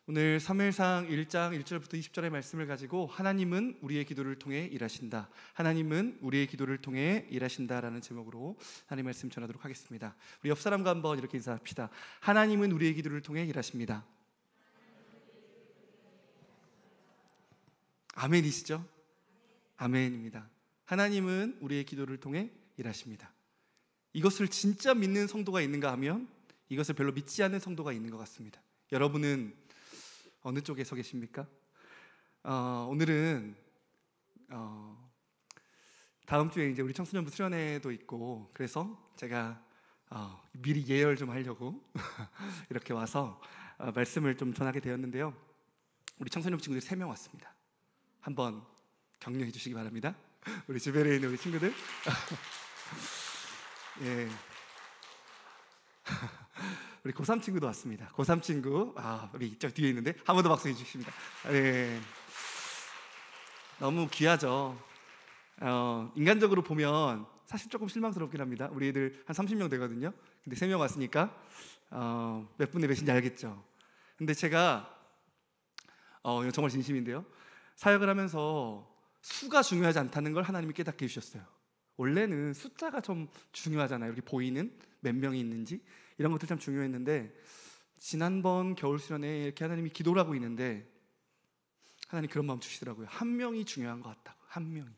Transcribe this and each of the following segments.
오늘 사무엘상 1장 1절부터 20절의 말씀을 가지고 하나님은 우리의 기도를 통해 일하신다, 하나님은 우리의 기도를 통해 일하신다라는 제목으로 하나님의 말씀 전하도록 하겠습니다. 우리 옆 사람과 한번 이렇게 인사합시다. 하나님은 우리의 기도를 통해 일하십니다. 아멘이시죠? 아멘입니다. 하나님은 우리의 기도를 통해 일하십니다. 이것을 진짜 믿는 성도가 있는가 하면 이것을 별로 믿지 않는 성도가 있는 것 같습니다. 여러분은 어느 쪽에 서 계십니까? 오늘은 다음 주에 이제 우리 청소년부 수련회도 있고, 그래서 제가 미리 예열 좀 하려고 이렇게 와서 말씀을 좀 전하게 되었는데요. 우리 청소년부 친구들이 3명 왔습니다. 한번 격려해 주시기 바랍니다. 우리 주변에 있는 우리 친구들. 예. 우리 고3 친구도 왔습니다. 고3 친구, 우리 이쪽 뒤에 있는데 한 번 더 박수 해주십니다. 네. 너무 귀하죠. 인간적으로 보면 사실 조금 실망스럽긴 합니다. 우리 애들 한 30명 되거든요. 근데 3명 왔으니까 몇 분의 몇인지 알겠죠. 근데 제가 이거 정말 진심인데요, 사역을 하면서 수가 중요하지 않다는 걸 하나님이 깨닫게 해주셨어요. 원래는 숫자가 좀 중요하잖아요. 이렇게 보이는 몇 명이 있는지 이런 것들 참 중요했는데, 지난번 겨울 수련회 이렇게 하나님이 기도를 하고 있는데 하나님 그런 마음 주시더라고요. 한 명이 중요한 것 같다고. 한 명이.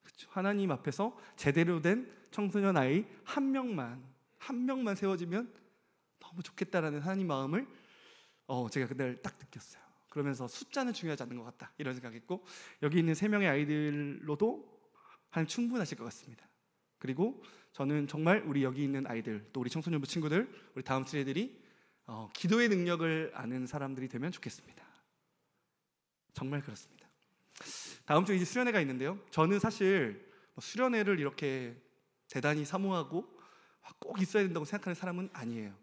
그렇죠. 하나님 앞에서 제대로 된 청소년 아이 한 명만 세워지면 너무 좋겠다라는 하나님 마음을 제가 그날 딱 느꼈어요. 그러면서 숫자는 중요하지 않는 것 같다 이런 생각했고, 여기 있는 3명의 아이들로도 하나님 충분하실 것 같습니다. 그리고 저는 정말 우리 여기 있는 아이들, 또 우리 청소년부 친구들, 우리 다음 세대들이 기도의 능력을 아는 사람들이 되면 좋겠습니다. 정말 그렇습니다. 다음 주에 이제 수련회가 있는데요, 저는 사실 수련회를 이렇게 대단히 사모하고 꼭 있어야 된다고 생각하는 사람은 아니에요.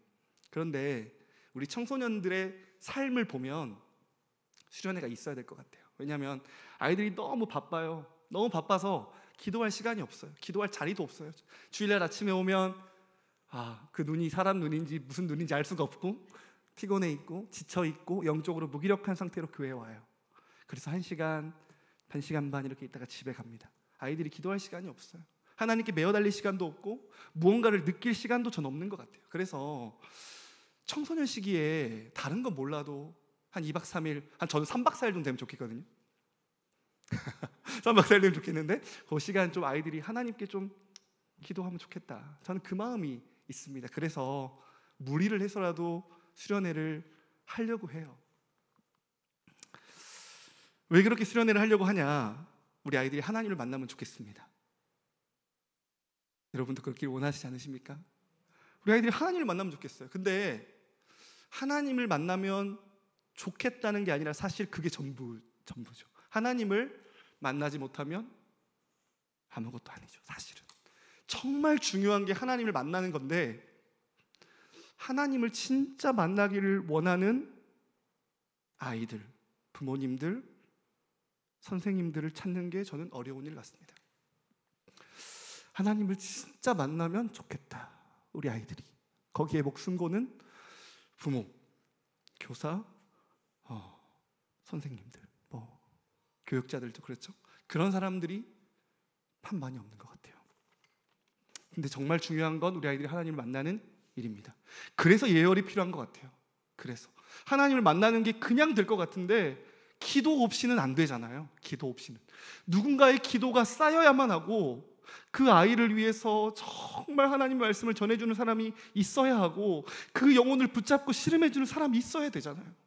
그런데 우리 청소년들의 삶을 보면 수련회가 있어야 될 것 같아요. 왜냐하면 아이들이 너무 바빠요. 너무 바빠서 기도할 시간이 없어요. 기도할 자리도 없어요. 주일날 아침에 오면 그 눈이 사람 눈인지 무슨 눈인지 알 수가 없고, 피곤해 있고 지쳐 있고 영적으로 무기력한 상태로 교회에 와요. 그래서 1시간, 1시간 반 이렇게 있다가 집에 갑니다. 아이들이 기도할 시간이 없어요. 하나님께 매어 달릴 시간도 없고 무언가를 느낄 시간도 전 없는 것 같아요. 그래서 청소년 시기에 다른 건 몰라도 한 2박 3일, 저는 3박 4일 정도 되면 좋겠거든요. 3박 4일 되면 좋겠는데 그 시간 좀 아이들이 하나님께 좀 기도하면 좋겠다, 저는 그 마음이 있습니다. 그래서 무리를 해서라도 수련회를 하려고 해요. 왜 그렇게 수련회를 하려고 하냐? 우리 아이들이 하나님을 만나면 좋겠습니다. 여러분도 그렇길 원하시지 않으십니까? 우리 아이들이 하나님을 만나면 좋겠어요. 근데 하나님을 만나면 좋겠다는 게 아니라 사실 그게 전부죠. 하나님을 만나지 못하면 아무것도 아니죠. 사실은 정말 중요한 게 하나님을 만나는 건데, 하나님을 진짜 만나기를 원하는 아이들, 부모님들, 선생님들을 찾는 게 저는 어려운 일 같습니다. 하나님을 진짜 만나면 좋겠다, 우리 아이들이. 거기에 목숨 거는 부모, 교사, 선생님들, 교육자들도 그렇죠. 그런 사람들이 참 많이 없는 것 같아요. 근데 정말 중요한 건 우리 아이들이 하나님을 만나는 일입니다. 그래서 예열이 필요한 것 같아요. 그래서 하나님을 만나는 게 그냥 될 것 같은데 기도 없이는 안 되잖아요. 기도 없이는 누군가의 기도가 쌓여야만 하고, 그 아이를 위해서 정말 하나님 말씀을 전해주는 사람이 있어야 하고, 그 영혼을 붙잡고 씨름해주는 사람이 있어야 되잖아요.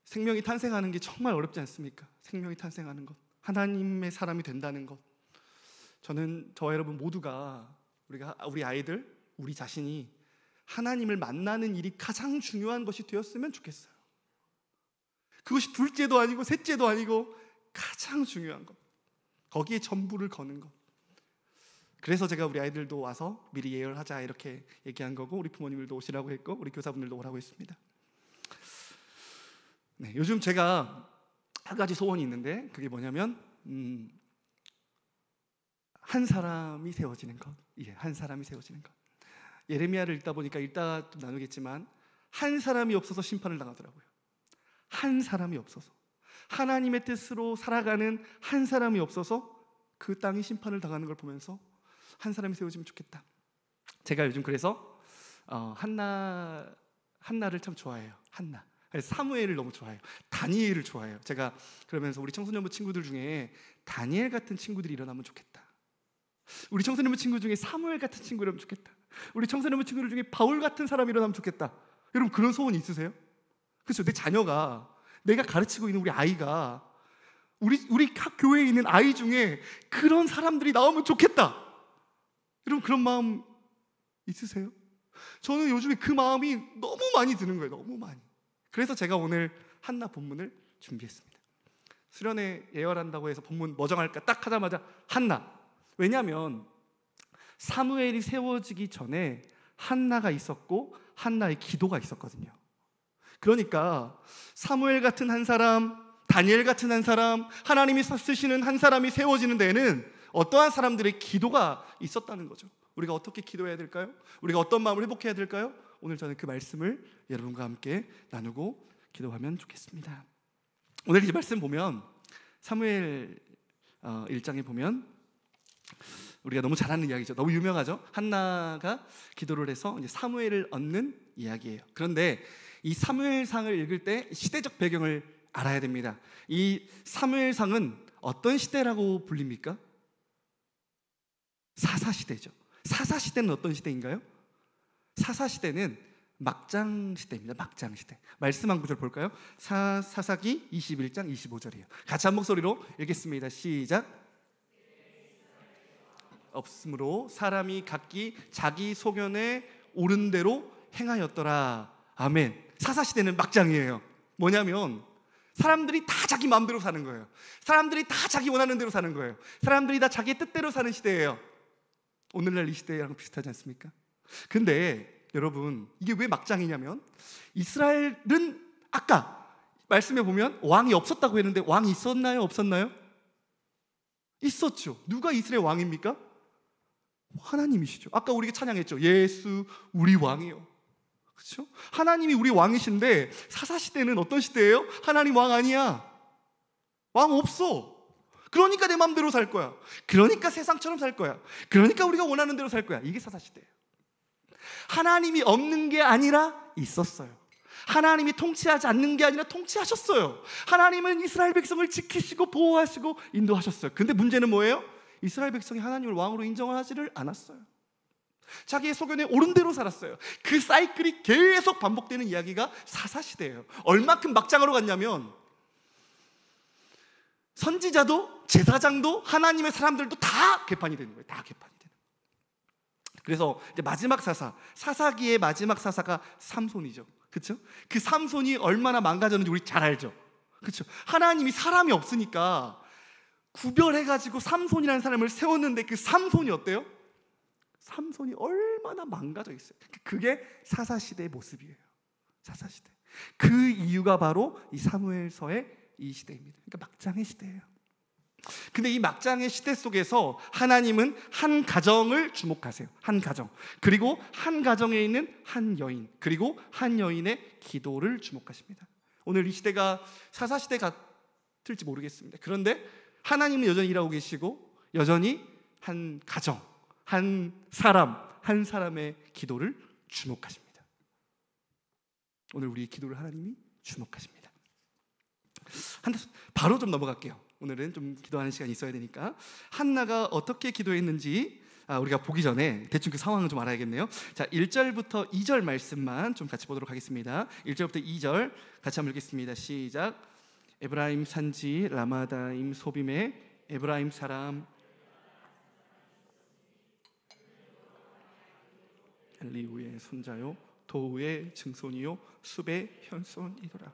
생명이 탄생하는 게 정말 어렵지 않습니까? 생명이 탄생하는 것, 하나님의 사람이 된다는 것. 저는 저와 여러분 모두가 우리 아이들, 우리 자신이 하나님을 만나는 일이 가장 중요한 것이 되었으면 좋겠어요. 그것이 둘째도 아니고 셋째도 아니고 가장 중요한 것, 거기에 전부를 거는 것. 그래서 제가 우리 아이들도 와서 미리 예열하자 이렇게 얘기한 거고, 우리 부모님들도 오시라고 했고, 우리 교사분들도 오라고 했습니다. 네, 요즘 제가 한 가지 소원이 있는데, 그게 뭐냐면 한 사람이 세워지는 것. 한 사람이 세워지는 것. 예레미야를 읽다 보니까 이따 또 나누겠지만 한 사람이 없어서 심판을 당하더라고요. 한 사람이 없어서, 하나님의 뜻으로 살아가는 한 사람이 없어서 그 땅이 심판을 당하는 걸 보면서 한 사람이 세워지면 좋겠다. 제가 요즘 그래서 한나를 참 좋아해요. 한나, 사무엘을 너무 좋아해요. 다니엘을 좋아해요. 제가 그러면서 우리 청소년부 친구들 중에 다니엘 같은 친구들이 일어나면 좋겠다. 우리 청소년부 친구 중에 사무엘 같은 친구가 일어나면 좋겠다. 우리 청소년부 친구들 중에 바울 같은 사람이 일어나면 좋겠다. 여러분 그런 소원 있으세요? 그렇죠? 내 자녀가, 내가 가르치고 있는 우리 아이가, 우리 각 교회에 있는 아이 중에 그런 사람들이 나오면 좋겠다. 여러분 그런 마음 있으세요? 저는 요즘에 그 마음이 너무 많이 드는 거예요. 너무 많이. 그래서 제가 오늘 한나 본문을 준비했습니다. 수련회 예열한다고 해서 본문 뭐 정할까 딱 하자마자 한나. 왜냐하면 사무엘이 세워지기 전에 한나가 있었고 한나의 기도가 있었거든요. 그러니까 사무엘 같은 한 사람, 다니엘 같은 한 사람, 하나님이 쓰시는 한 사람이 세워지는 데에는 어떠한 사람들의 기도가 있었다는 거죠. 우리가 어떻게 기도해야 될까요? 우리가 어떤 마음을 회복해야 될까요? 오늘 저는 그 말씀을 여러분과 함께 나누고 기도하면 좋겠습니다. 오늘 이 말씀 보면 사무엘 1장에 보면 우리가 너무 잘 아는 이야기죠. 너무 유명하죠. 한나가 기도를 해서 이제 사무엘을 얻는 이야기예요. 그런데 이 사무엘상을 읽을 때 시대적 배경을 알아야 됩니다. 이 사무엘상은 어떤 시대라고 불립니까? 사사시대죠. 사사시대는 어떤 시대인가요? 사사시대는 막장시대입니다. 막장시대. 말씀 한 구절 볼까요? 사사기 21장 25절이에요. 같이 한 목소리로 읽겠습니다. 시작. 없으므로 사람이 각기 자기 소견에 옳은 대로 행하였더라. 아멘. 사사시대는 막장이에요. 뭐냐면 사람들이 다 자기 마음대로 사는 거예요. 사람들이 다 자기 원하는 대로 사는 거예요. 사람들이 다 자기의 뜻대로 사는 시대예요. 오늘날 이 시대랑 비슷하지 않습니까? 근데 여러분 이게 왜 막장이냐면 이스라엘은 아까 말씀에 보면 왕이 없었다고 했는데 왕이 있었나요? 없었나요? 있었죠. 누가 이스라엘 왕입니까? 하나님이시죠. 아까 우리가 찬양했죠. 예수 우리 왕이요. 그렇죠? 하나님이 우리 왕이신데 사사시대는 어떤 시대예요? 하나님 왕 아니야. 왕 없어. 그러니까 내 마음대로 살 거야. 그러니까 세상처럼 살 거야. 그러니까 우리가 원하는 대로 살 거야. 이게 사사시대예요. 하나님이 없는 게 아니라 있었어요. 하나님이 통치하지 않는 게 아니라 통치하셨어요. 하나님은 이스라엘 백성을 지키시고 보호하시고 인도하셨어요. 근데 문제는 뭐예요? 이스라엘 백성이 하나님을 왕으로 인정하지를 않았어요. 자기의 소견에 옳은 대로 살았어요. 그 사이클이 계속 반복되는 이야기가 사사시대예요. 얼마큼 막장으로 갔냐면 선지자도 제사장도 하나님의 사람들도 다 개판이 되는 거예요. 다 개판이 되는 거예요. 그래서 이제 마지막 사사기의 마지막 사사가 삼손이죠. 그렇죠? 그 삼손이 얼마나 망가졌는지 우리 잘 알죠. 그렇죠? 하나님이 사람이 없으니까 구별해가지고 삼손이라는 사람을 세웠는데 그 삼손이 어때요? 삼손이 얼마나 망가져 있어요. 그게 사사시대의 모습이에요. 사사시대. 그 이유가 바로 이 사무엘서의 이 시대입니다. 그러니까 막장의 시대예요. 근데 이 막장의 시대 속에서 하나님은 한 가정을 주목하세요. 한 가정. 그리고 한 가정에 있는 한 여인, 그리고 한 여인의 기도를 주목하십니다. 오늘 이 시대가 사사시대 같을지 모르겠습니다. 그런데 하나님은 여전히 일하고 계시고 여전히 한 가정, 한 사람의 기도를 주목하십니다. 오늘 우리의 기도를 하나님이 주목하십니다. 바로 좀 넘어갈게요. 오늘은 좀 기도하는 시간이 있어야 되니까. 한나가 어떻게 기도했는지 우리가 보기 전에 대충 그 상황을 좀 알아야겠네요. 자, 1절부터 2절 말씀만 좀 같이 보도록 하겠습니다. 1절부터 2절 같이 한번 읽겠습니다. 시작. 에브라임 산지 라마다임 소빔에 에브라임 사람 엘리후의 손자요 도우의 증손이요 숲의 현손이더라.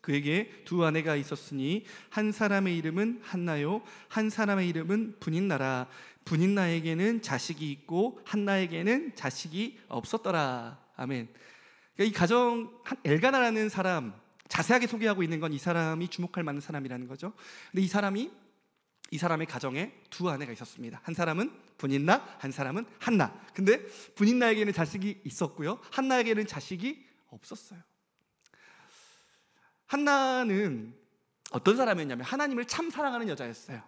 그에게 두 아내가 있었으니 한 사람의 이름은 한나요 한 사람의 이름은 분인나라. 분인나에게는 자식이 있고 한나에게는 자식이 없었더라. 아멘. 그러니까 이 가정 엘가나라는 사람 자세하게 소개하고 있는 건 이 사람이 주목할 만한 사람이라는 거죠. 근데 이 사람이 이 사람의 가정에 두 아내가 있었습니다. 한 사람은 분인나, 한 사람은 한나. 근데 분인나에게는 자식이 있었고요, 한나에게는 자식이 없었어요. 한나는 어떤 사람이었냐면 하나님을 참 사랑하는 여자였어요.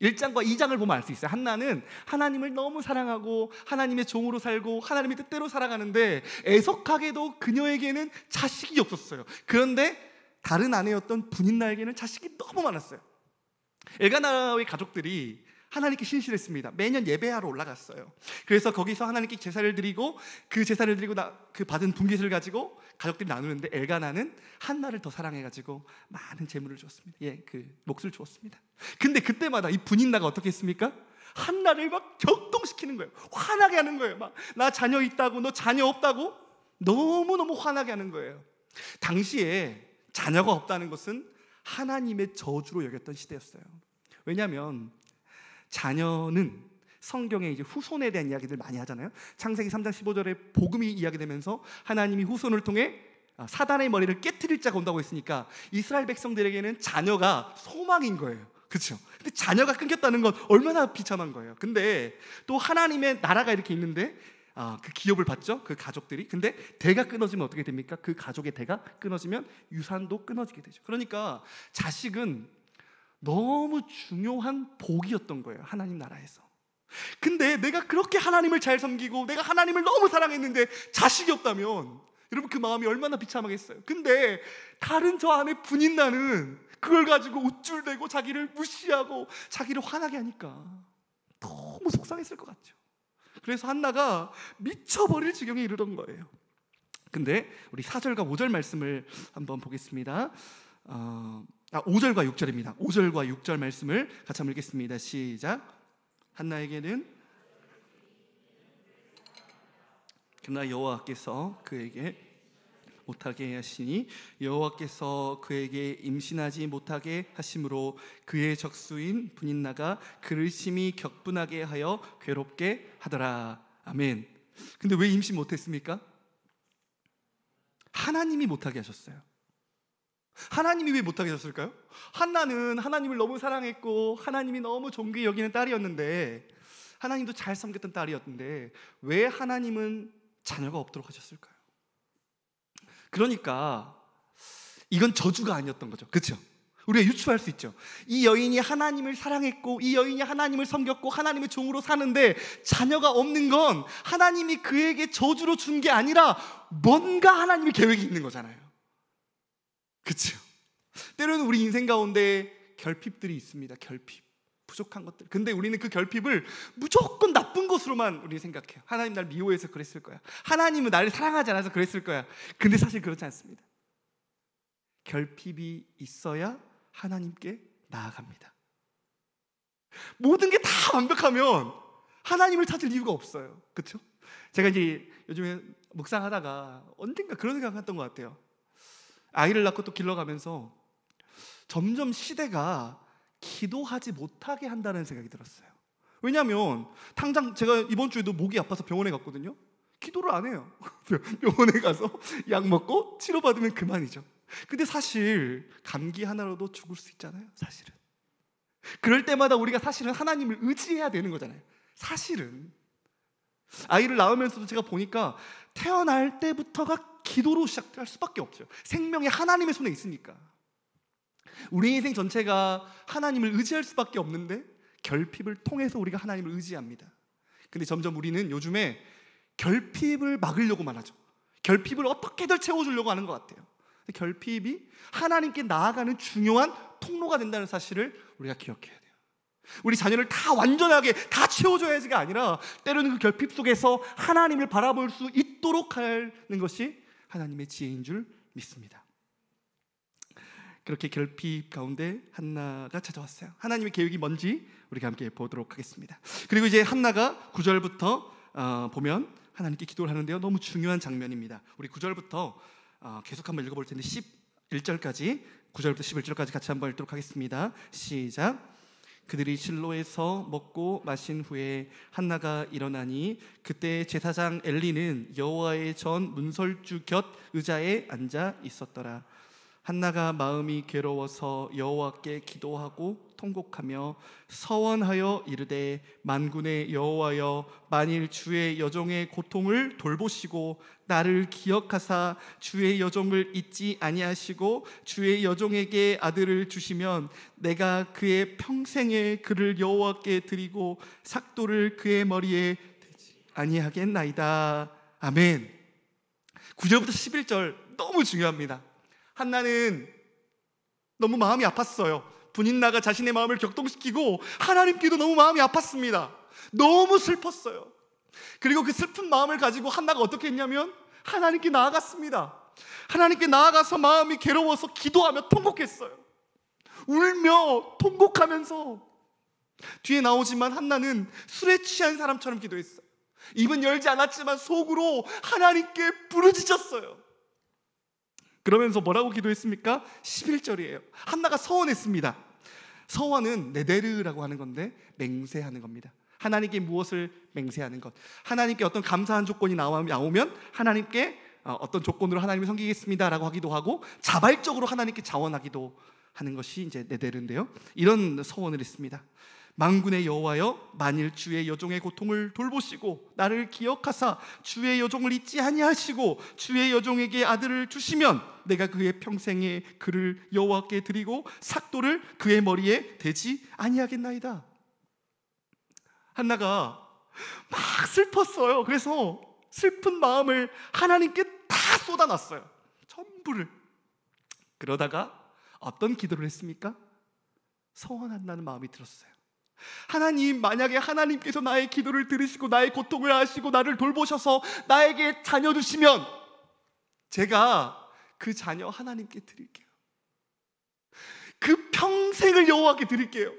1장과 2장을 보면 알 수 있어요. 한나는 하나님을 너무 사랑하고 하나님의 종으로 살고 하나님의 뜻대로 살아가는데, 애석하게도 그녀에게는 자식이 없었어요. 그런데 다른 아내였던 분인나에게는 자식이 너무 많았어요. 엘가나의 가족들이 하나님께 신실했습니다. 매년 예배하러 올라갔어요. 그래서 거기서 하나님께 제사를 드리고, 그 제사를 드리고 그 받은 분깃을 가지고 가족들이 나누는데, 엘가나는 한나를 더 사랑해가지고 많은 재물을 주었습니다. 그 몫을 주었습니다. 근데 그때마다 이 분인나가 어떻게 했습니까? 한나를 막 격동시키는 거예요. 화나게 하는 거예요. 막 나 자녀 있다고, 너 자녀 없다고 너무너무 화나게 하는 거예요. 당시에 자녀가 없다는 것은 하나님의 저주로 여겼던 시대였어요. 왜냐하면 자녀는 성경에 이제 후손에 대한 이야기들 많이 하잖아요. 창세기 3장 15절에 복음이 이야기되면서 하나님이 후손을 통해 사단의 머리를 깨트릴 자가 온다고 했으니까 이스라엘 백성들에게는 자녀가 소망인 거예요. 그렇죠? 근데 자녀가 끊겼다는 건 얼마나 비참한 거예요. 근데 또 하나님의 나라가 이렇게 있는데 그 기업을 받죠, 그 가족들이. 근데 대가 끊어지면 어떻게 됩니까? 그 가족의 대가 끊어지면 유산도 끊어지게 되죠. 그러니까 자식은 너무 중요한 복이었던 거예요, 하나님 나라에서. 근데 내가 그렇게 하나님을 잘 섬기고 내가 하나님을 너무 사랑했는데 자식이 없다면 여러분 그 마음이 얼마나 비참하겠어요. 근데 다른 저 아내 분인나는 그걸 가지고 우쭐대고 자기를 무시하고 자기를 화나게 하니까 너무 속상했을 것 같죠. 그래서 한나가 미쳐버릴 지경에 이르던 거예요. 근데 우리 4절과 5절 말씀을 한번 보겠습니다. 5절과 6절입니다. 5절과 6절 말씀을 같이 한번 읽겠습니다. 시작. 한나에게는 그러나 여호와께서 그에게 못하게 하시니 여호와께서 그에게 임신하지 못하게 하심으로 그의 적수인 분인나가 그를 심히 격분하게 하여 괴롭게 하더라. 아멘. 근데 왜 임신 못했습니까? 하나님이 못하게 하셨어요. 하나님이 왜 못하게 하셨을까요? 한나는 하나님을 너무 사랑했고 하나님이 너무 존귀히 여기는 딸이었는데, 하나님도 잘 섬겼던 딸이었는데 왜 하나님은 자녀가 없도록 하셨을까요? 그러니까 이건 저주가 아니었던 거죠. 그렇죠? 우리가 유추할 수 있죠. 이 여인이 하나님을 사랑했고 이 여인이 하나님을 섬겼고 하나님의 종으로 사는데 자녀가 없는 건 하나님이 그에게 저주로 준 게 아니라 뭔가 하나님의 계획이 있는 거잖아요. 그렇죠? 때로는 우리 인생 가운데 결핍들이 있습니다. 결핍, 부족한 것들. 근데 우리는 그 결핍을 무조건 나쁜 것으로만 우리 생각해요. 하나님 날 미워해서 그랬을 거야, 하나님은 나를 사랑하지 않아서 그랬을 거야. 근데 사실 그렇지 않습니다. 결핍이 있어야 하나님께 나아갑니다. 모든 게 다 완벽하면 하나님을 찾을 이유가 없어요. 그렇죠? 제가 이제 요즘에 묵상하다가 언젠가 그런 생각했던 것 같아요. 아이를 낳고 또 길러가면서 점점 시대가 기도하지 못하게 한다는 생각이 들었어요. 왜냐하면 당장 제가 이번 주에도 목이 아파서 병원에 갔거든요. 기도를 안 해요. 병원에 가서 약 먹고 치료받으면 그만이죠. 근데 사실 감기 하나로도 죽을 수 있잖아요. 사실은 그럴 때마다 우리가 사실은 하나님을 의지해야 되는 거잖아요. 사실은 아이를 낳으면서도 제가 보니까 태어날 때부터가 기도로 시작할 수밖에 없어요. 생명이 하나님의 손에 있으니까. 우리 인생 전체가 하나님을 의지할 수밖에 없는데 결핍을 통해서 우리가 하나님을 의지합니다. 근데 점점 우리는 요즘에 결핍을 막으려고만 하죠. 결핍을 어떻게든 채워주려고 하는 것 같아요. 결핍이 하나님께 나아가는 중요한 통로가 된다는 사실을 우리가 기억해야 돼요. 우리 자녀를 다 완전하게 다 채워줘야지가 아니라 때로는 그 결핍 속에서 하나님을 바라볼 수 있도록 하는 것이 하나님의 지혜인 줄 믿습니다. 그렇게 결핍 가운데 한나가 찾아왔어요. 하나님의 계획이 뭔지 우리가 함께 보도록 하겠습니다. 그리고 이제 한나가 9절부터 보면 하나님께 기도를 하는데요, 너무 중요한 장면입니다. 우리 9절부터 계속 한번 읽어볼 텐데 11절까지 9절부터 11절까지 같이 한번 읽도록 하겠습니다. 시작. 그들이 실로에서 먹고 마신 후에 한나가 일어나니 그때 제사장 엘리는 여호와의 전 문설주 곁 의자에 앉아 있었더라. 한나가 마음이 괴로워서 여호와께 기도하고 통곡하며 서원하여 이르되 만군의 여호와여, 만일 주의 여종의 고통을 돌보시고 나를 기억하사 주의 여종을 잊지 아니하시고 주의 여종에게 아들을 주시면 내가 그의 평생에 그를 여호와께 드리고 삭도를 그의 머리에 대지 아니하겠나이다. 아멘. 9절부터 11절 너무 중요합니다. 한나는 너무 마음이 아팠어요. 분인나가 자신의 마음을 격동시키고 하나님께도 너무 마음이 아팠습니다. 너무 슬펐어요. 그리고 그 슬픈 마음을 가지고 한나가 어떻게 했냐면 하나님께 나아갔습니다. 하나님께 나아가서 마음이 괴로워서 기도하며 통곡했어요. 울며 통곡하면서. 뒤에 나오지만 한나는 술에 취한 사람처럼 기도했어요. 입은 열지 않았지만 속으로 하나님께 부르짖었어요. 그러면서 뭐라고 기도했습니까? 11절이에요. 한나가 서원했습니다. 서원은 네데르라고 하는 건데 맹세하는 겁니다. 하나님께 무엇을 맹세하는 것. 하나님께 어떤 감사한 조건이 나오면 하나님께 어떤 조건으로 하나님을 섬기겠습니다 라고 하기도 하고, 자발적으로 하나님께 자원하기도 하는 것이 이제 네데르인데요. 이런 서원을 했습니다. 만군의 여호와여, 만일 주의 여종의 고통을 돌보시고 나를 기억하사 주의 여종을 잊지 아니하시고 주의 여종에게 아들을 주시면 내가 그의 평생에 그를 여호와께 드리고 삭도를 그의 머리에 대지 아니하겠나이다. 한나가 막 슬펐어요. 그래서 슬픈 마음을 하나님께 다 쏟아놨어요. 전부를. 그러다가 어떤 기도를 했습니까? 서원한다는 마음이 들었어요. 하나님, 만약에 하나님께서 나의 기도를 들으시고 나의 고통을 아시고 나를 돌보셔서 나에게 자녀 주시면 제가 그 자녀 하나님께 드릴게요. 그 평생을 여호와께 드릴게요.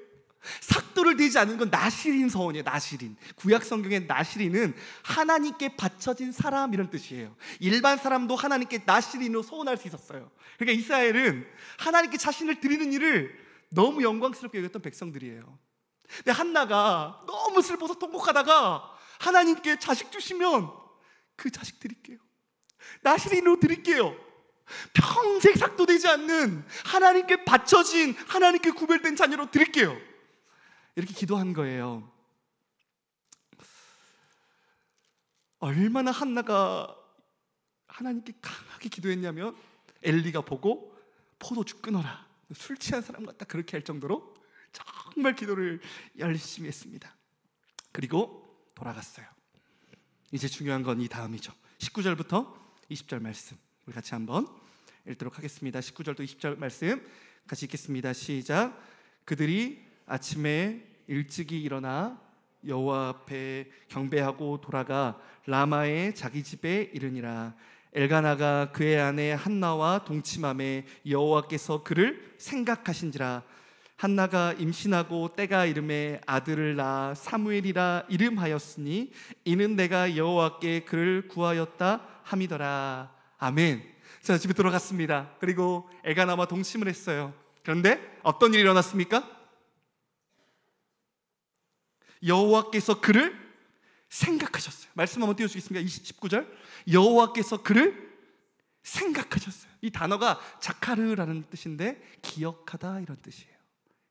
삭도를 대지 않은 건 나시린 서원이에요. 나시린. 구약 성경의 나시린은 하나님께 바쳐진 사람 이런 뜻이에요. 일반 사람도 하나님께 나시린으로 서원할 수 있었어요. 그러니까 이스라엘은 하나님께 자신을 드리는 일을 너무 영광스럽게 여겼던 백성들이에요. 근데 한나가 너무 슬퍼서 통곡하다가 하나님께 자식 주시면 그 자식 드릴게요. 나시린으로 드릴게요. 평생 삭도되지 않는 하나님께 바쳐진, 하나님께 구별된 자녀로 드릴게요. 이렇게 기도한 거예요. 얼마나 한나가 하나님께 강하게 기도했냐면 엘리가 보고 포도주 끊어라, 술 취한 사람 같다 그렇게 할 정도로 정말 기도를 열심히 했습니다. 그리고 돌아갔어요. 이제 중요한 건 이 다음이죠. 19절부터 20절 말씀 우리 같이 한번 읽도록 하겠습니다. 19절도 20절 말씀 같이 읽겠습니다. 시작. 그들이 아침에 일찍이 일어나 여호와 앞에 경배하고 돌아가 라마의 자기 집에 이르니라. 엘가나가 그의 아내 한나와 동침함에 여호와께서 그를 생각하신지라. 한나가 임신하고 때가 이름에 아들을 낳아 사무엘이라 이름하였으니 이는 내가 여호와께 그를 구하였다 함이더라. 아멘. 자, 집에 들어갔습니다. 그리고 엘가나와 동침을 했어요. 그런데 어떤 일이 일어났습니까? 여호와께서 그를 생각하셨어요. 말씀 한번 띄워주겠습니다. 19절. 여호와께서 그를 생각하셨어요. 이 단어가 자카르라는 뜻인데 기억하다 이런 뜻이에요.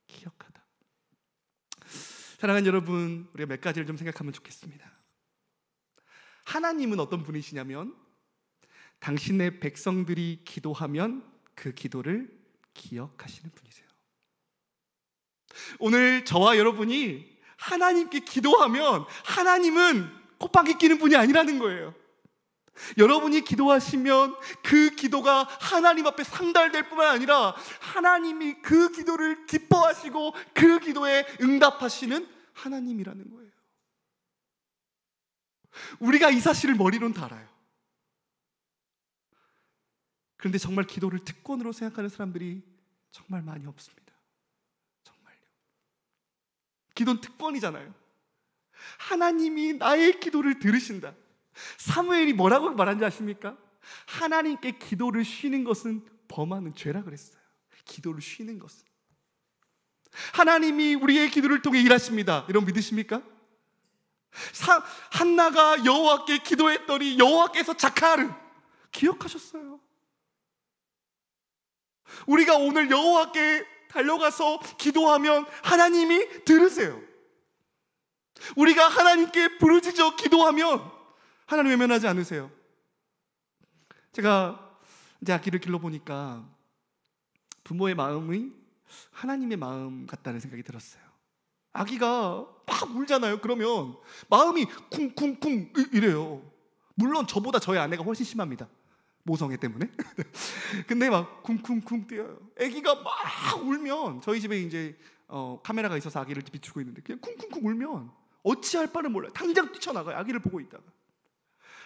기억하다. 사랑하는 여러분, 우리가 몇 가지를 좀 생각하면 좋겠습니다. 하나님은 어떤 분이시냐면 당신의 백성들이 기도하면 그 기도를 기억하시는 분이세요. 오늘 저와 여러분이 하나님께 기도하면 하나님은 콧방귀 끼는 분이 아니라는 거예요. 여러분이 기도하시면 그 기도가 하나님 앞에 상달될 뿐만 아니라 하나님이 그 기도를 기뻐하시고 그 기도에 응답하시는 하나님이라는 거예요. 우리가 이 사실을 머리로는 다 알아요. 그런데 정말 기도를 특권으로 생각하는 사람들이 정말 많이 없습니다. 정말요. 기도는 특권이잖아요. 하나님이 나의 기도를 들으신다. 사무엘이 뭐라고 말한지 아십니까? 하나님께 기도를 쉬는 것은 범하는 죄라 그랬어요. 기도를 쉬는 것은. 하나님이 우리의 기도를 통해 일하십니다. 여러분 믿으십니까? 한나가 여호와께 기도했더니 여호와께서 자카르 기억하셨어요. 우리가 오늘 여호와께 달려가서 기도하면 하나님이 들으세요. 우리가 하나님께 부르짖어 기도하면 하나님 외면하지 않으세요. 제가 이제 아기를 길러보니까 부모의 마음이 하나님의 마음 같다는 생각이 들었어요. 아기가 막 울잖아요. 그러면 마음이 쿵쿵쿵 이래요. 물론 저보다 저희 아내가 훨씬 심합니다. 모성애 때문에. 근데 막 쿵쿵쿵 뛰어요. 아기가 막 울면, 저희 집에 이제 카메라가 있어서 아기를 비추고 있는데 그냥 쿵쿵쿵 울면 어찌할 바를 몰라요. 당장 뛰쳐나가요. 아기를 보고 있다가.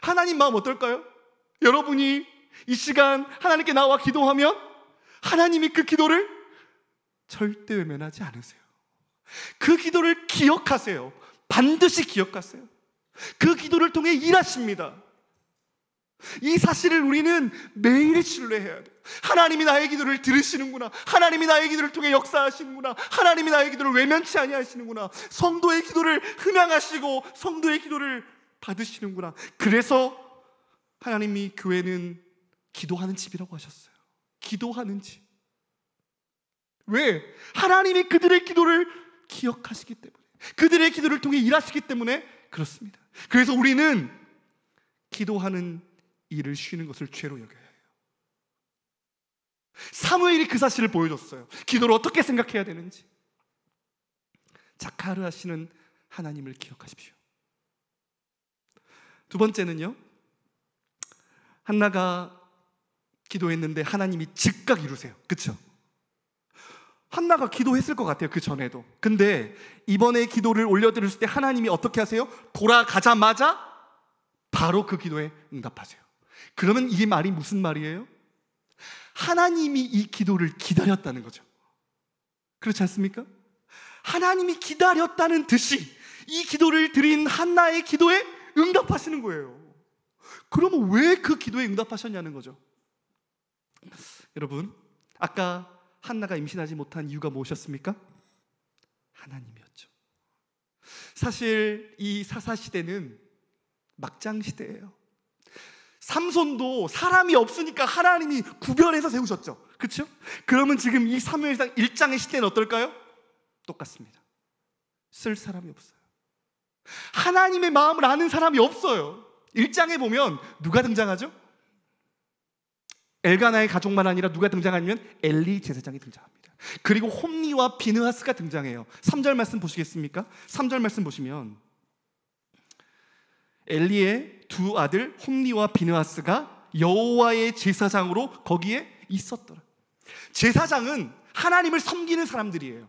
하나님 마음 어떨까요? 여러분이 이 시간 하나님께 나와 기도하면 하나님이 그 기도를 절대 외면하지 않으세요. 그 기도를 기억하세요. 반드시 기억하세요. 그 기도를 통해 일하십니다. 이 사실을 우리는 매일 신뢰해야 돼요. 하나님이 나의 기도를 들으시는구나. 하나님이 나의 기도를 통해 역사하시는구나. 하나님이 나의 기도를 외면치 아니하시는구나. 성도의 기도를 흠양하시고 성도의 기도를 받으시는구나. 그래서 하나님이 교회는 기도하는 집이라고 하셨어요. 기도하는 집. 왜? 하나님이 그들의 기도를 기억하시기 때문에, 그들의 기도를 통해 일하시기 때문에 그렇습니다. 그래서 우리는 기도하는 일을 쉬는 것을 죄로 여겨야 해요. 사무엘이 그 사실을 보여줬어요. 기도를 어떻게 생각해야 되는지. 작하르하시는 하나님을 기억하십시오. 두 번째는요, 한나가 기도했는데 하나님이 즉각 이루세요. 그렇죠? 한나가 기도했을 것 같아요, 그 전에도. 근데 이번에 기도를 올려드렸을 때 하나님이 어떻게 하세요? 돌아가자마자 바로 그 기도에 응답하세요. 그러면 이 말이 무슨 말이에요? 하나님이 이 기도를 기다렸다는 거죠. 그렇지 않습니까? 하나님이 기다렸다는 듯이 이 기도를 드린 한나의 기도에 응답하시는 거예요. 그러면 왜 그 기도에 응답하셨냐는 거죠. 여러분, 아까 한나가 임신하지 못한 이유가 무엇이었습니까? 하나님이었죠. 사실 이 사사시대는 막장시대예요. 삼손도 사람이 없으니까 하나님이 구별해서 세우셨죠. 그렇죠? 그러면 지금 이 사무엘상 1장의 시대는 어떨까요? 똑같습니다. 쓸 사람이 없어요. 하나님의 마음을 아는 사람이 없어요. 1장에 보면 누가 등장하죠? 엘가나의 가족만 아니라 누가 등장하냐면 엘리 제사장이 등장합니다. 그리고 홈니와 비느하스가 등장해요. 3절 말씀 보시겠습니까? 3절 말씀 보시면 엘리의 두 아들 홈니와 비느하스가 여호와의 제사장으로 거기에 있었더라. 제사장은 하나님을 섬기는 사람들이에요.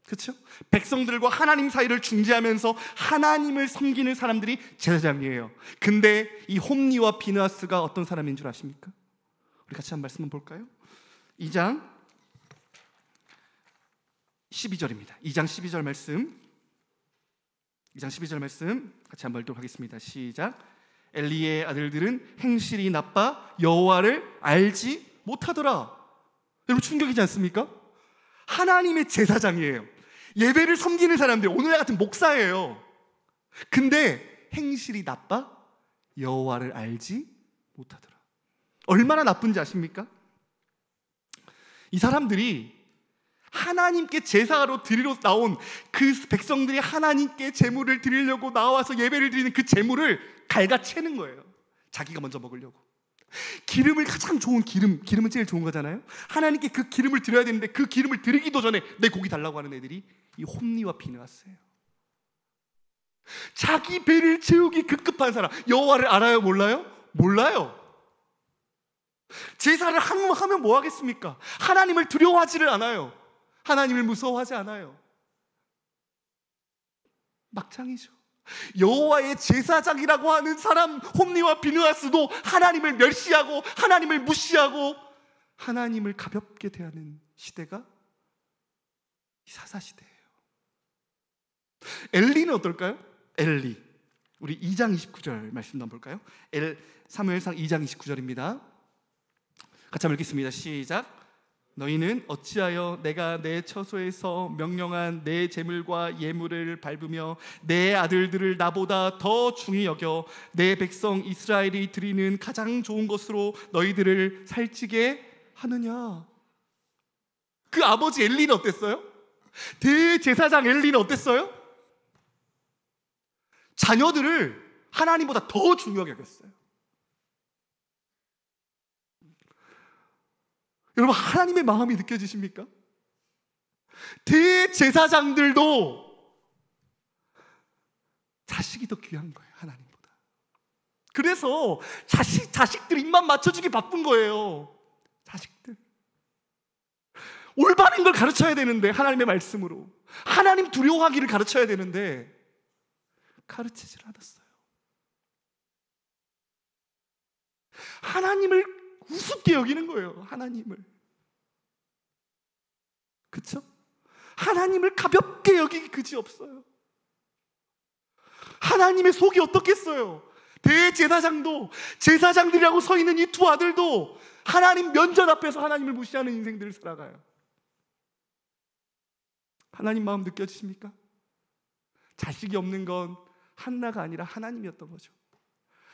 그렇죠? 백성들과 하나님 사이를 중재하면서 하나님을 섬기는 사람들이 제사장이에요. 근데 이 홈니와 비느하스가 어떤 사람인 줄 아십니까? 우리 같이 한 말씀 볼까요? 2장 12절입니다. 2장 12절 말씀. 2장 12절 말씀 같이 한번 읽도록 하겠습니다. 시작. 엘리의 아들들은 행실이 나빠 여호와를 알지 못하더라. 여러분, 충격이지 않습니까? 하나님의 제사장이에요. 예배를 섬기는 사람들, 오늘 같은 목사예요. 근데 행실이 나빠 여호와를 알지 못하더라. 얼마나 나쁜지 아십니까? 이 사람들이 하나님께 제사로 드리러 나온 그 백성들이 하나님께 제물을 드리려고 나와서 예배를 드리는 그 제물을 갈가채는 거예요. 자기가 먼저 먹으려고. 기름을 가장 좋은 기름은 제일 좋은 거잖아요. 하나님께 그 기름을 드려야 되는데 그 기름을 드리기도 전에 내 고기 달라고 하는 애들이 이 홈니와 비느하스예요. 자기 배를 채우기 급급한 사람. 여호와를 알아요? 몰라요? 몰라요. 제사를 하면 뭐 하겠습니까? 하나님을 두려워하지를 않아요. 하나님을 무서워하지 않아요. 막장이죠. 여호와의 제사장이라고 하는 사람 홈니와 비느하스도 하나님을 멸시하고 하나님을 무시하고 하나님을 가볍게 대하는 시대가 이 사사시대예요. 엘리는 어떨까요? 엘리, 우리 2장 29절 말씀 한번 볼까요? 사무엘상 2장 29절입니다. 같이 한번 읽겠습니다. 시작. 너희는 어찌하여 내가 내 처소에서 명령한 내 제물과 예물을 밟으며 내 아들들을 나보다 더 중히 여겨 내 백성 이스라엘이 드리는 가장 좋은 것으로 너희들을 살찌게 하느냐? 그 아버지 엘리는 어땠어요? 대제사장 엘리는 어땠어요? 자녀들을 하나님보다 더 중요하게 여겼어요. 여러분, 하나님의 마음이 느껴지십니까? 대제사장들도 자식이 더 귀한 거예요, 하나님보다. 그래서 자식들 입만 맞춰주기 바쁜 거예요. 자식들 올바른 걸 가르쳐야 되는데, 하나님의 말씀으로 하나님 두려워하기를 가르쳐야 되는데 가르치질 않았어요. 하나님을 우습게 여기는 거예요. 하나님을. 그쵸? 하나님을 가볍게 여기기 그지없어요. 하나님의 속이 어떻겠어요? 대제사장도, 제사장들이라고 서 있는 이 두 아들도 하나님 면전 앞에서 하나님을 무시하는 인생들을 살아가요. 하나님 마음 느껴지십니까? 자식이 없는 건 한나가 아니라 하나님이었던 거죠.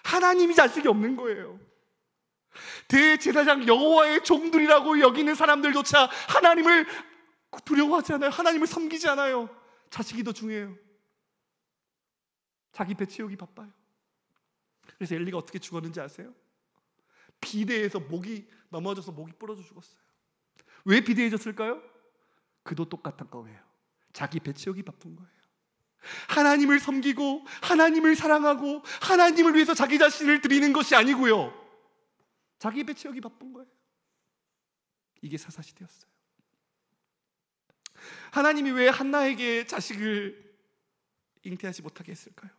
하나님이 자식이 없는 거예요. 대제사장 여호와의 종들이라고 여기는 사람들조차 하나님을 두려워하지 않아요. 하나님을 섬기지 않아요. 자식이 더 중요해요. 자기 배 채우기 바빠요. 그래서 엘리가 어떻게 죽었는지 아세요? 비대에서 목이 넘어져서 목이 부러져 죽었어요. 왜 비대해졌을까요? 그도 똑같은 거예요. 자기 배 채우기 바쁜 거예요. 하나님을 섬기고 하나님을 사랑하고 하나님을 위해서 자기 자신을 드리는 것이 아니고요, 자기 배 채우기 바쁜 거예요. 이게 사사시대였어요. 하나님이 왜 한나에게 자식을 잉태하지 못하게 했을까요?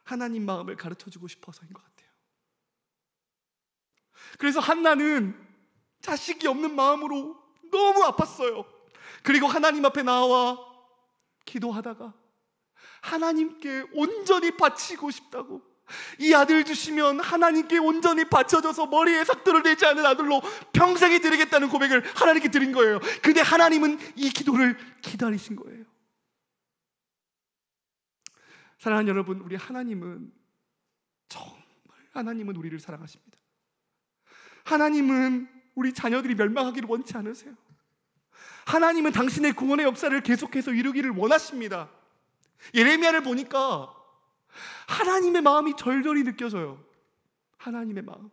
하나님 마음을 가르쳐주고 싶어서인 것 같아요. 그래서 한나는 자식이 없는 마음으로 너무 아팠어요. 그리고 하나님 앞에 나와 기도하다가 하나님께 온전히 바치고 싶다고, 이 아들 주시면 하나님께 온전히 바쳐져서 머리에 삭도를 내지 않은 아들로 평생에 드리겠다는 고백을 하나님께 드린 거예요. 근데 하나님은 이 기도를 기다리신 거예요. 사랑하는 여러분, 우리 하나님은 정말, 하나님은 우리를 사랑하십니다. 하나님은 우리 자녀들이 멸망하기를 원치 않으세요. 하나님은 당신의 구원의 역사를 계속해서 이루기를 원하십니다. 예레미야를 보니까 하나님의 마음이 절절히 느껴져요. 하나님의 마음.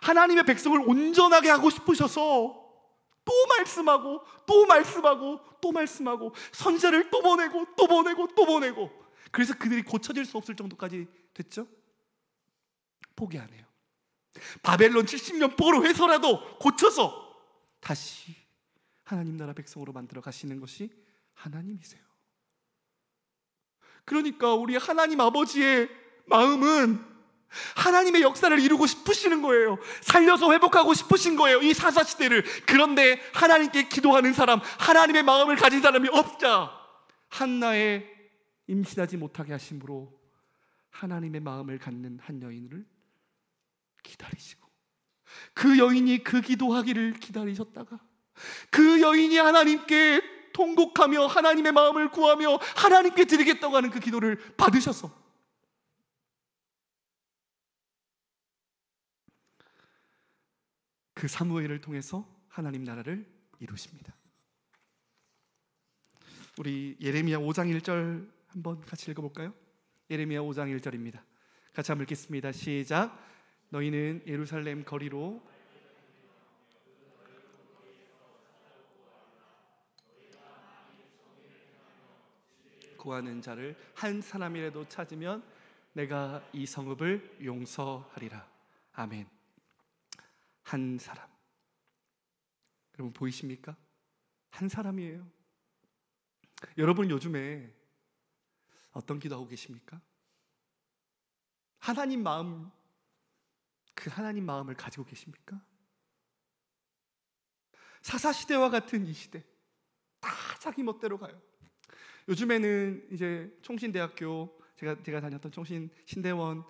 하나님의 백성을 온전하게 하고 싶으셔서 또 말씀하고 또 말씀하고 또 말씀하고 선지자를 또 보내고 또 보내고 또 보내고, 그래서 그들이 고쳐질 수 없을 정도까지 됐죠? 포기 안 해요. 바벨론 70년 포로해서라도 고쳐서 다시 하나님 나라 백성으로 만들어 가시는 것이 하나님이세요. 그러니까 우리 하나님 아버지의 마음은 하나님의 역사를 이루고 싶으시는 거예요. 살려서 회복하고 싶으신 거예요, 이 사사시대를. 그런데 하나님께 기도하는 사람, 하나님의 마음을 가진 사람이 없자 한나의 임신하지 못하게 하심으로 하나님의 마음을 갖는 한 여인을 기다리시고, 그 여인이 그 기도하기를 기다리셨다가 그 여인이 하나님께 통곡하며 하나님의 마음을 구하며 하나님께 드리겠다고 하는 그 기도를 받으셔서 그 사무엘을 통해서 하나님 나라를 이루십니다. 우리 예레미야 5장 1절 한번 같이 읽어볼까요? 예레미야 5장 1절입니다. 같이 한번 읽겠습니다. 시작. 너희는 예루살렘 거리로 구하는 자를 한 사람이라도 찾으면 내가 이 성읍을 용서하리라. 아멘. 한 사람. 여러분 보이십니까? 한 사람이에요. 여러분 요즘에 어떤 기도하고 계십니까? 하나님 마음, 그 하나님 마음을 가지고 계십니까? 사사시대와 같은 이 시대, 다 자기 멋대로 가요. 요즘에는 이제 총신대학교, 제가 다녔던 총신 신대원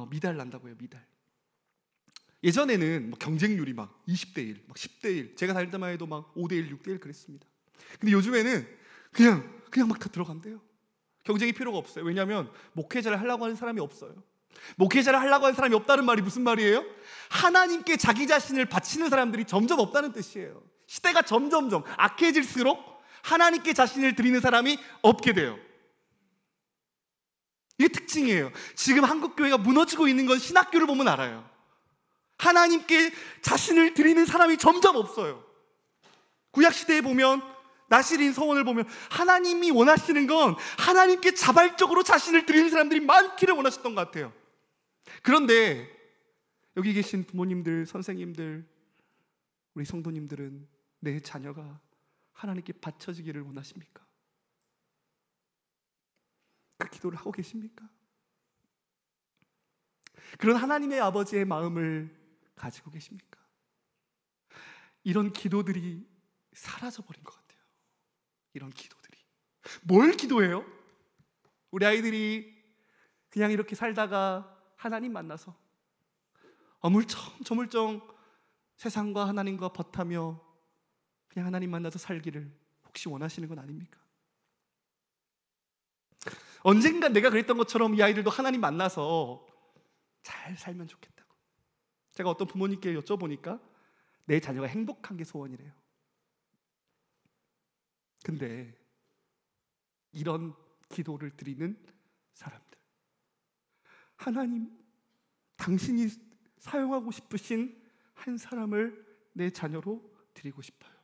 미달 난다고 해요. 미달. 예전에는 뭐 경쟁률이 막 20대 1, 막 10대 1, 제가 다닐 때만 해도 막 5대 1, 6대 1 그랬습니다. 근데 요즘에는 그냥 막 다 들어간대요. 경쟁이 필요가 없어요. 왜냐하면 목회자를 하려고 하는 사람이 없어요. 목회자를 하려고 하는 사람이 없다는 말이 무슨 말이에요? 하나님께 자기 자신을 바치는 사람들이 점점 없다는 뜻이에요. 시대가 점점점 악해질수록 하나님께 자신을 드리는 사람이 없게 돼요. 이게 특징이에요. 지금 한국교회가 무너지고 있는 건 신학교를 보면 알아요. 하나님께 자신을 드리는 사람이 점점 없어요. 구약시대에 보면 나실인 서원을 보면 하나님이 원하시는 건 하나님께 자발적으로 자신을 드리는 사람들이 많기를 원하셨던 것 같아요. 그런데 여기 계신 부모님들, 선생님들, 우리 성도님들은 내 자녀가 하나님께 바쳐지기를 원하십니까? 그 기도를 하고 계십니까? 그런 하나님의 아버지의 마음을 가지고 계십니까? 이런 기도들이 사라져버린 것 같아요. 이런 기도들이. 뭘 기도해요? 우리 아이들이 그냥 이렇게 살다가 하나님 만나서 어물쩡 저물쩡 세상과 하나님과 벗하며 그냥 하나님 만나서 살기를 혹시 원하시는 건 아닙니까? 언젠가 내가 그랬던 것처럼 이 아이들도 하나님 만나서 잘 살면 좋겠다고. 제가 어떤 부모님께 여쭤보니까 내 자녀가 행복한 게 소원이래요. 근데 이런 기도를 드리는 사람들, 하나님, 당신이 사용하고 싶으신 한 사람을 내 자녀로 드리고 싶어요.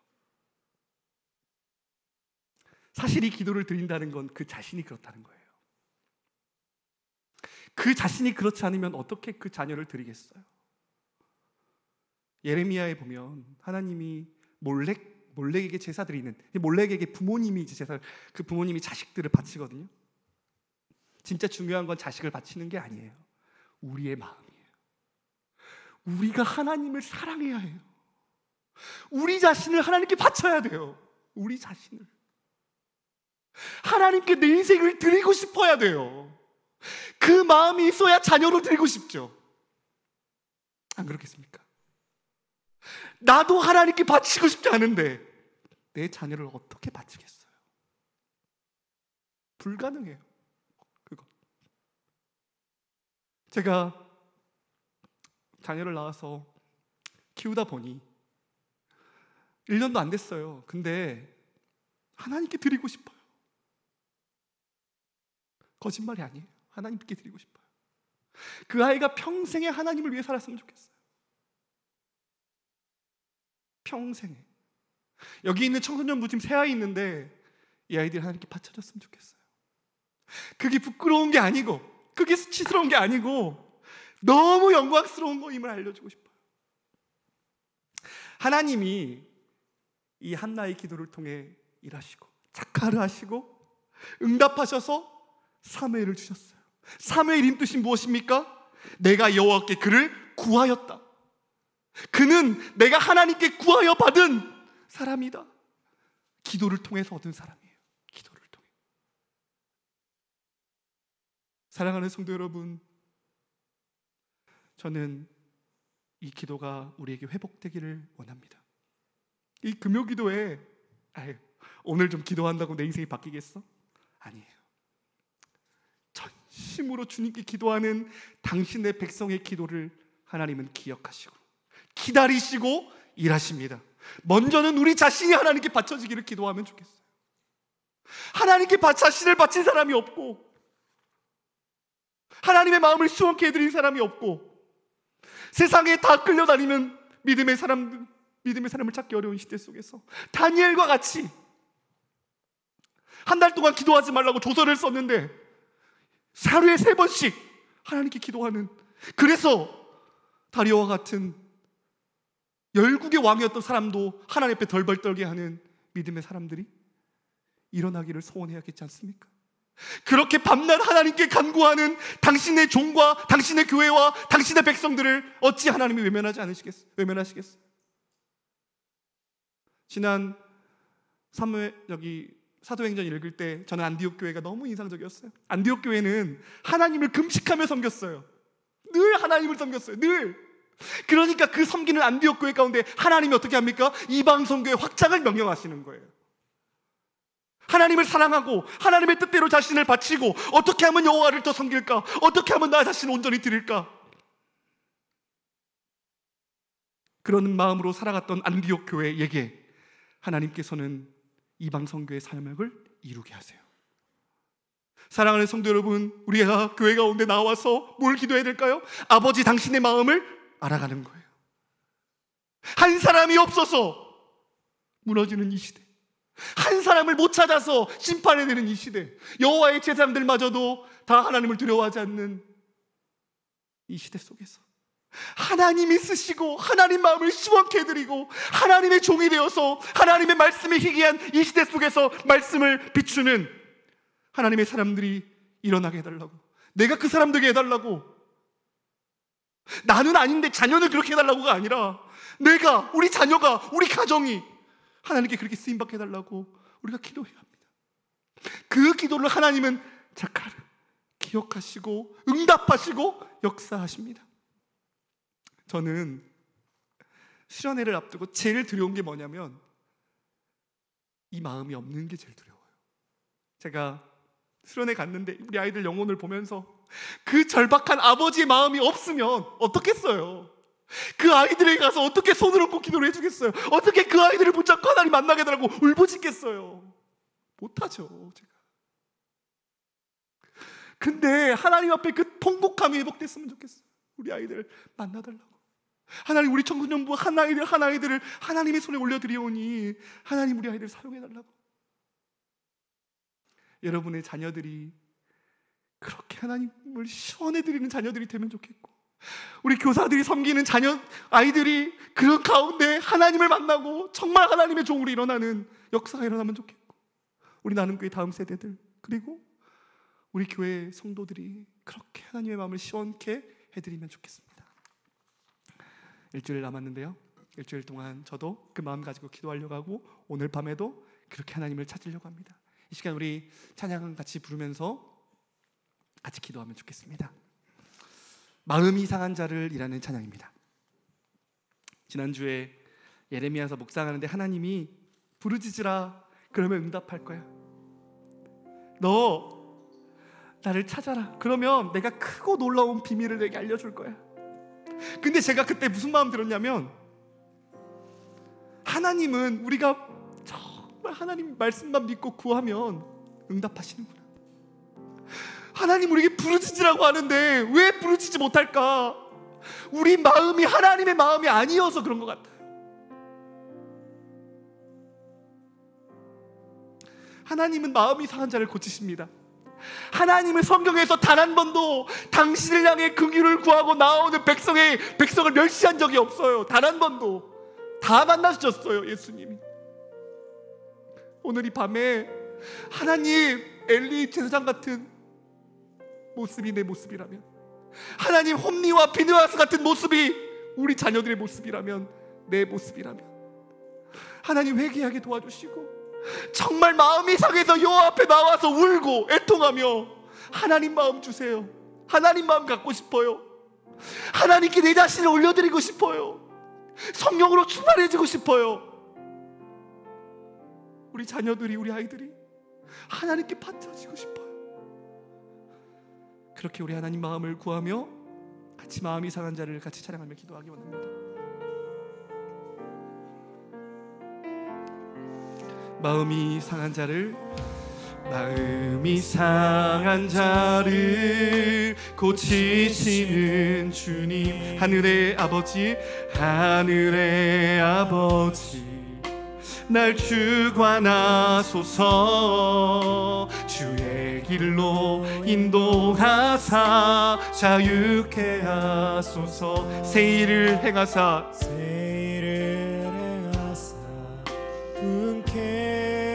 사실 이 기도를 드린다는 건 그 자신이 그렇다는 거예요. 그 자신이 그렇지 않으면 어떻게 그 자녀를 드리겠어요? 예레미야에 보면 하나님이 몰렉에게 제사 드리는, 몰렉에게 부모님이 이제 제사를, 그 부모님이 자식들을 바치거든요. 진짜 중요한 건 자식을 바치는 게 아니에요. 우리의 마음이에요. 우리가 하나님을 사랑해야 해요. 우리 자신을 하나님께 바쳐야 돼요. 우리 자신을 하나님께 내 인생을 드리고 싶어야 돼요. 그 마음이 있어야 자녀로 드리고 싶죠. 안 그렇겠습니까? 나도 하나님께 바치고 싶지 않은데 내 자녀를 어떻게 바치겠어요? 불가능해요. 그거. 제가 자녀를 낳아서 키우다 보니 1년도 안 됐어요. 근데 하나님께 드리고 싶어요. 거짓말이 아니에요. 하나님께 드리고 싶어요. 그 아이가 평생에 하나님을 위해 살았으면 좋겠어요. 평생에. 여기 있는 청소년부 지금 세 아이 있는데 이 아이들이 하나님께 바쳐졌으면 좋겠어요. 그게 부끄러운 게 아니고, 그게 수치스러운 게 아니고 너무 영광스러운 거임을 알려주고 싶어요. 하나님이 이 한나의 기도를 통해 일하시고 작화를 하시고 응답하셔서 사무엘을 주셨어요. 사무엘 이름 뜻이 무엇입니까? 내가 여호와께 그를 구하였다. 그는 내가 하나님께 구하여 받은 사람이다. 기도를 통해서 얻은 사람이에요. 기도를 통해. 사랑하는 성도 여러분, 저는 이 기도가 우리에게 회복되기를 원합니다. 이 금요 기도에 오늘 좀 기도한다고 내 인생이 바뀌겠어? 아니에요. 전심으로 주님께 기도하는 당신의 백성의 기도를 하나님은 기억하시고 기다리시고 일하십니다. 먼저는 우리 자신이 하나님께 바쳐지기를 기도하면 좋겠어요. 하나님께 자신을 바친 사람이 없고 하나님의 마음을 시원케 해드린 사람이 없고 세상에 다 끌려다니면 믿음의 사람을 찾기 어려운 시대 속에서 다니엘과 같이 한 달 동안 기도하지 말라고 조서를 썼는데 하루에 3번씩 하나님께 기도하는, 그래서 다리오와 같은 열국의 왕이었던 사람도 하나님 앞에 덜벌 떨게 하는 믿음의 사람들이 일어나기를 소원해야겠지 않습니까? 그렇게 밤낮 하나님께 간구하는 당신의 종과 당신의 교회와 당신의 백성들을 어찌 하나님이 외면하시겠어요? 지난 사도행전 읽을 때 저는 안디옥 교회가 너무 인상적이었어요. 안디옥 교회는 하나님을 금식하며 섬겼어요. 늘 하나님을 섬겼어요. 늘. 그러니까 그 섬기는 안디옥 교회 가운데 하나님이 어떻게 합니까? 이방 선교의 확장을 명령하시는 거예요. 하나님을 사랑하고 하나님의 뜻대로 자신을 바치고 어떻게 하면 여호와를 더 섬길까? 어떻게 하면 나 자신을 온전히 드릴까? 그런 마음으로 살아갔던 안디옥 교회에게 하나님께서는 이방 선교의 사명을 이루게 하세요. 사랑하는 성도 여러분, 우리가 교회 가운데 나와서 뭘 기도해야 될까요? 아버지 당신의 마음을 알아가는 거예요. 한 사람이 없어서 무너지는 이 시대, 한 사람을 못 찾아서 심판에 되는 이 시대, 여호와의 제사장들마저도 다 하나님을 두려워하지 않는 이 시대 속에서 하나님이 쓰시고 하나님 마음을 시원케 해드리고 하나님의 종이 되어서 하나님의 말씀이 희귀한 이 시대 속에서 말씀을 비추는 하나님의 사람들이 일어나게 해달라고, 내가 그 사람 되게 해달라고, 나는 아닌데 자녀를 그렇게 해달라고가 아니라 내가, 우리 자녀가, 우리 가정이 하나님께 그렇게 쓰임받게 해달라고 우리가 기도해야 합니다. 그 기도를 하나님은 자카르 기억하시고 응답하시고 역사하십니다. 저는 수련회를 앞두고 제일 두려운 게 뭐냐면 이 마음이 없는 게 제일 두려워요. 제가 수련회 갔는데 우리 아이들 영혼을 보면서 그 절박한 아버지의 마음이 없으면 어떻겠어요? 그 아이들에게 가서 어떻게 손을 얹고 기도를 해주겠어요? 어떻게 그 아이들을 붙잡고 하나님 만나게 해달라고 울부짖겠어요? 못하죠, 제가. 근데 하나님 앞에 그 통곡함이 회복됐으면 좋겠어요. 우리 아이들 만나달라고. 하나님, 우리 청소년부 한 아이들을 하나님의 손에 올려드리오니 하나님 우리 아이들 사용해달라고. 여러분의 자녀들이 그렇게 하나님을 시원해드리는 자녀들이 되면 좋겠고, 우리 교사들이 섬기는 아이들이 그 가운데 하나님을 만나고 정말 하나님의 종으로 일어나는 역사가 일어나면 좋겠고, 우리 나눔교회 다음 세대들, 그리고 우리 교회 성도들이 그렇게 하나님의 마음을 시원케 해드리면 좋겠습니다. 일주일 남았는데요, 일주일 동안 저도 그 마음 가지고 기도하려고 하고 오늘 밤에도 그렇게 하나님을 찾으려고 합니다. 이 시간 우리 찬양 같이 부르면서 같이 기도하면 좋겠습니다. 마음이 상한 자를 이라는 찬양입니다. 지난주에 예레미야서 묵상하는데 하나님이 부르짖으라 그러면 응답할 거야. 너 나를 찾아라 그러면 내가 크고 놀라운 비밀을 내게 알려줄 거야. 근데 제가 그때 무슨 마음 들었냐면, 하나님은 우리가 정말 하나님 말씀만 믿고 구하면 응답하시는구나. 하나님 우리에게 부르짖으라고 하는데 왜 부르짖지 못할까? 우리 마음이 하나님의 마음이 아니어서 그런 것 같아요. 하나님은 마음이 상한 자를 고치십니다. 하나님은 성경에서 단 한 번도 당신을 향해 긍휼을 구하고 나오는 백성을 멸시한 적이 없어요. 단 한 번도. 다 만나주셨어요, 예수님이. 오늘 이 밤에 하나님, 엘리 제사장 같은 모습이 내 모습이라면, 하나님 홈리와 비느하스 같은 모습이 우리 자녀들의 모습이라면, 내 모습이라면 하나님 회개하게 도와주시고, 정말 마음이 상해서 여호와 앞에 나와서 울고 애통하며 하나님 마음 주세요. 하나님 마음 갖고 싶어요. 하나님께 내 자신을 올려드리고 싶어요. 성령으로 충만해지고 싶어요. 우리 자녀들이, 우리 아이들이 하나님께 바쳐지고 싶어요. 그렇게 우리 하나님 마음을 구하며 같이 마음이 상한 자를 같이 찬양하며 기도하기 원합니다. 마음이 상한 자를 고치시는 주님, 하늘의 아버지 날 주관하소서. 주의 길로 인도하사 자유케 하소서. 세일을 행하사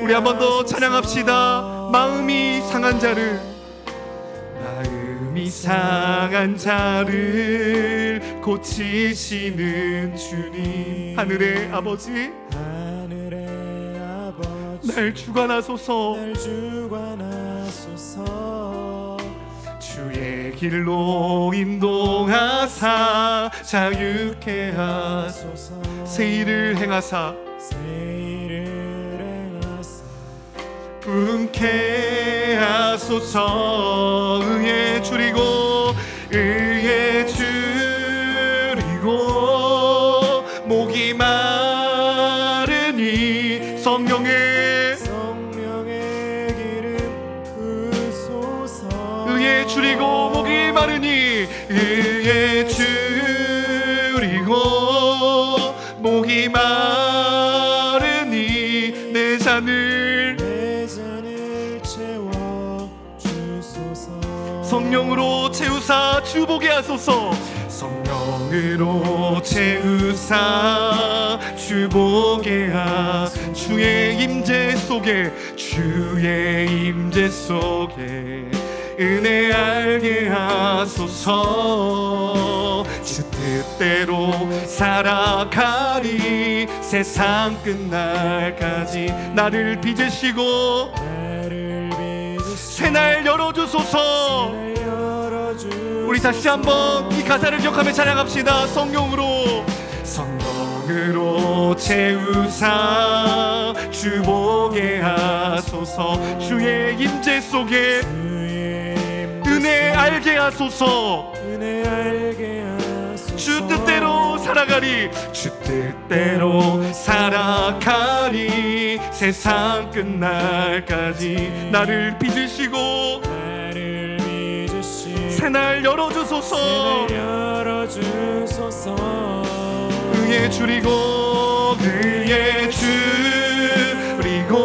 우리 한 번 더 찬양합시다. 마음이 상한 자를 고치시는 주님, 하늘의 아버지 날 주관하소서. 주의 길로 인도하사 자유케 하소서. 세일을 행하사 기쁨케 하소서. 의에 줄이고 의에 줄이고 목이 마르니 성령의 기름 부으소서. 의에 줄이고 목이 마르니 의에 줄이고 목이 마르니 내 잔을 채워 주소서. 성령으로 채우사 주보게 하소서. 성령으로 채우사 주보게 하. 주의 임재 속에 주의 임재 속에 은혜 알게 하소서. 주 뜻대로 살아가리 세상 끝날까지 나를 빚으시고 새날 열어주소서. 우리 다시 한번 이 가사를 기억하며 찬양합시다. 성령으로 채우사 주보게 하소서. 주의 임재 속에 은혜 알게 하소서. 주 뜻대로 살아가리. 주 뜻대로 살아가리 세상 끝날까지 나를 빚으시고 새날 열어주소서. 의에 줄이고 의에 줄이고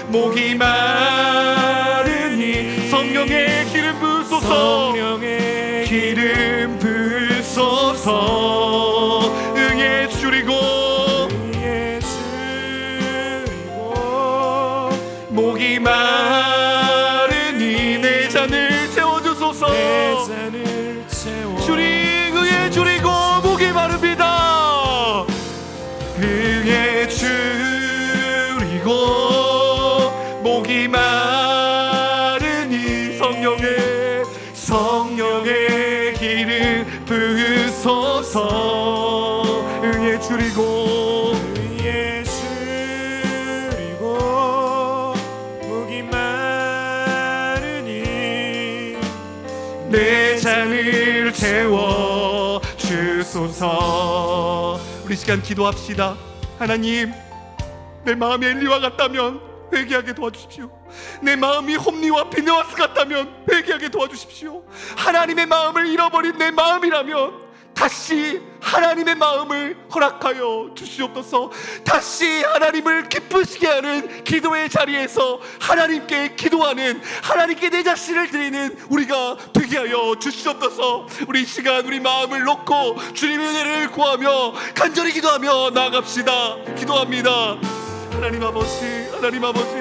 목이 마르니 성령의 기름 부으소서. 기름 부으소서. 의에 줄이고 목이 마르니 내 잔을 채워주소서. 의에 줄이고 목이 마릅니다. 의에 줄이고 목이 마르니 성령의 기름 부으소서. 의에 줄이고 목이 마르니 내 잔을 채워 주소서. 우리 시간 기도합시다. 하나님, 내 마음이 엘리와 같다면 회개하게 도와주십시오. 내 마음이 홈리와 비느하스 같다면 회개하게 도와주십시오. 하나님의 마음을 잃어버린 내 마음이라면 다시 하나님의 마음을 허락하여 주시옵소서. 다시 하나님을 기쁘시게 하는 기도의 자리에서 하나님께 기도하는, 하나님께 내 자신을 드리는 우리가 되게 하여 주시옵소서. 우리 이 시간 우리 마음을 놓고 주님의 은혜를 구하며 간절히 기도하며 나아갑시다. 기도합니다. 하나님 아버지, 하나님 아버지,